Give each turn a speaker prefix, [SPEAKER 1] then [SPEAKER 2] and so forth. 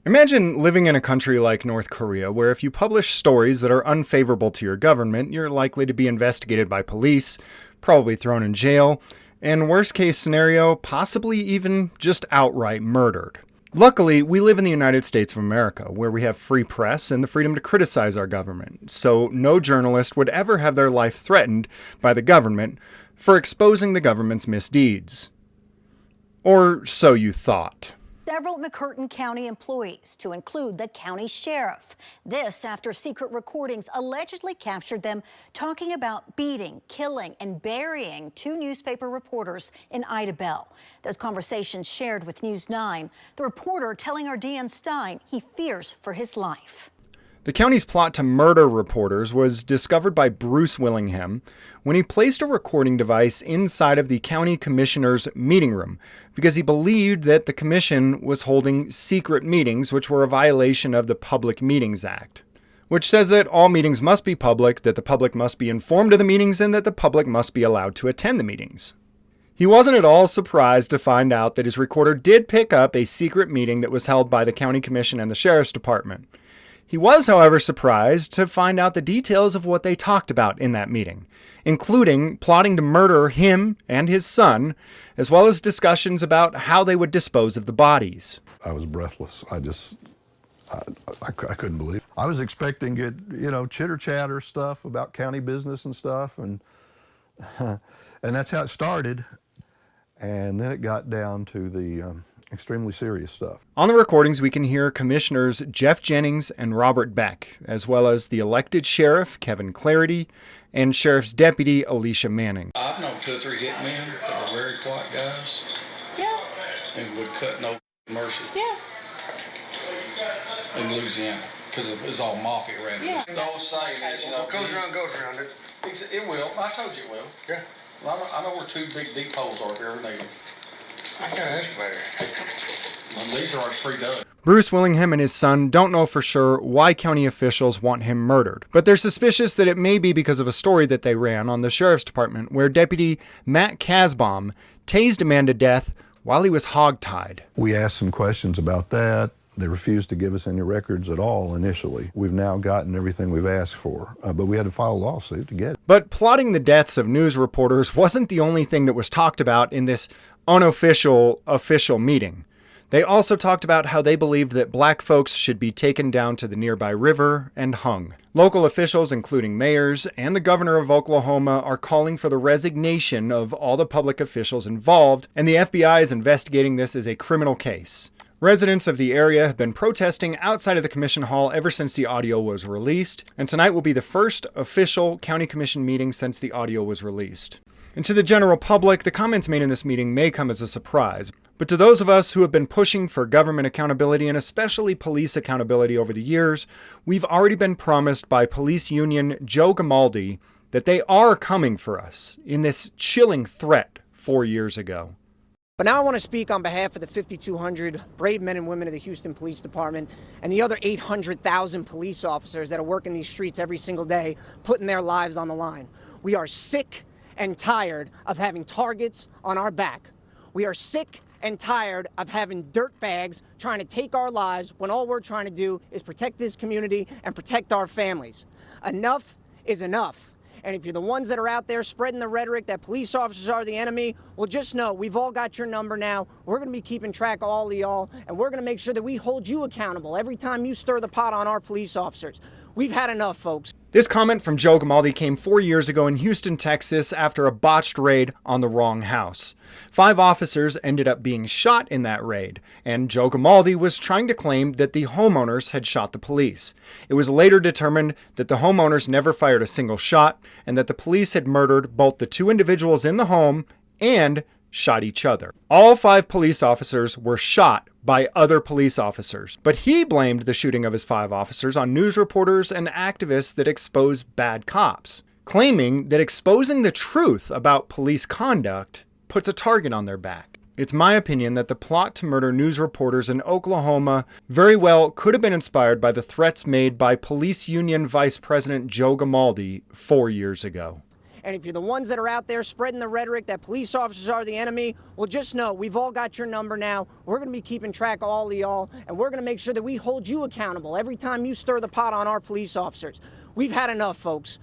[SPEAKER 1] Imagine living in a country like North Korea, where if you publish stories that are unfavorable to your government, you're likely to be investigated by police, probably thrown in jail, and worst case scenario, possibly even just outright murdered. Luckily, we live in the United States of America, where we have free press and the freedom to criticize our government, so no journalist would ever have their life threatened by the government for exposing the government's misdeeds. Or so you thought.
[SPEAKER 2] Several McCurtain County employees, to include the county sheriff. This after secret recordings allegedly captured them talking about beating, killing, and burying two newspaper reporters in Idabel. Those conversations shared with News 9. The reporter telling our Deanne Stein he fears for his life.
[SPEAKER 1] The county's plot to murder reporters was discovered by Bruce Willingham when he placed a recording device inside of the county commissioner's meeting room because he believed that the commission was holding secret meetings, which were a violation of the Public Meetings Act, which says that all meetings must be public, that the public must be informed of the meetings, and that the public must be allowed to attend the meetings. He wasn't at all surprised to find out that his recorder did pick up a secret meeting that was held by the county commission and the sheriff's department. He was, however, surprised to find out the details of what they talked about in that meeting, including plotting to murder him and his son, as well as discussions about how they would dispose of the bodies.
[SPEAKER 3] I was breathless. I couldn't believe it. I was expecting it, chitter chatter stuff about county business and stuff, and that's how it started. And then it got down to the extremely serious stuff.
[SPEAKER 1] On the recordings, we can hear Commissioners Jeff Jennings and Robert Beck, as well as the elected sheriff, Kevin Clarity, and Sheriff's Deputy, Alicia Manning.
[SPEAKER 4] I've known 2 or 3 hitmen that were very quiet guys.
[SPEAKER 5] Yeah.
[SPEAKER 4] And would cut no mercy.
[SPEAKER 5] Yeah.
[SPEAKER 4] In Louisiana, because it was all mafia around here.
[SPEAKER 5] Yeah.
[SPEAKER 4] The old saying is,
[SPEAKER 6] What goes around goes around.
[SPEAKER 4] It will. I told you it will.
[SPEAKER 6] Yeah.
[SPEAKER 4] Well, I know where 2 big deep holes are if you ever need them.
[SPEAKER 6] I got an excavator.
[SPEAKER 4] And these are pre-dug.
[SPEAKER 1] Bruce Willingham and his son don't know for sure why county officials want him murdered, but they're suspicious that it may be because of a story that they ran on the sheriff's department where Deputy Matt Casbaum tased a man to death while he was hogtied.
[SPEAKER 3] We asked some questions about that. They refused to give us any records at all initially. We've now gotten everything we've asked for, but we had to file a lawsuit to get it.
[SPEAKER 1] But plotting the deaths of news reporters wasn't the only thing that was talked about in this unofficial official meeting. They also talked about how they believed that black folks should be taken down to the nearby river and hung. Local officials, including mayors and the governor of Oklahoma, are calling for the resignation of all the public officials involved, and the FBI is investigating this as a criminal case. Residents of the area have been protesting outside of the commission hall ever since the audio was released, and tonight will be the first official county commission meeting since the audio was released. And to the general public, the comments made in this meeting may come as a surprise. But to those of us who have been pushing for government accountability and especially police accountability over the years, we've already been promised by police union Joe Gamaldi that they are coming for us in this chilling threat 4 years ago.
[SPEAKER 7] But now I want to speak on behalf of the 5,200 brave men and women of the Houston Police Department and the other 800,000 police officers that are working these streets every single day, putting their lives on the line. We are sick and tired of having targets on our back. We are sick and tired of having dirtbags trying to take our lives when all we're trying to do is protect this community and protect our families. Enough is enough. And if you're the ones that are out there spreading the rhetoric that police officers are the enemy, well, just know we've all got your number now. We're going to be keeping track of all of y'all, and we're going to make sure that we hold you accountable every time you stir the pot on our police officers. We've had enough, folks.
[SPEAKER 1] This comment from Joe Gamaldi came 4 years ago in Houston, Texas, after a botched raid on the wrong house. 5 officers ended up being shot in that raid, and Joe Gamaldi was trying to claim that the homeowners had shot the police. It was later determined that the homeowners never fired a single shot, and that the police had murdered both the 2 individuals in the home and shot each other. All 5 police officers were shot by other police officers, but he blamed the shooting of his 5 officers on news reporters and activists that expose bad cops, claiming that exposing the truth about police conduct puts a target on their back. It's my opinion that the plot to murder news reporters in Oklahoma very well could have been inspired by the threats made by Police Union Vice President Joe Gamaldi 4 years ago.
[SPEAKER 7] And if you're the ones that are out there spreading the rhetoric that police officers are the enemy, well, just know we've all got your number now. We're going to be keeping track of all of y'all, and we're going to make sure that we hold you accountable every time you stir the pot on our police officers. We've had enough, folks.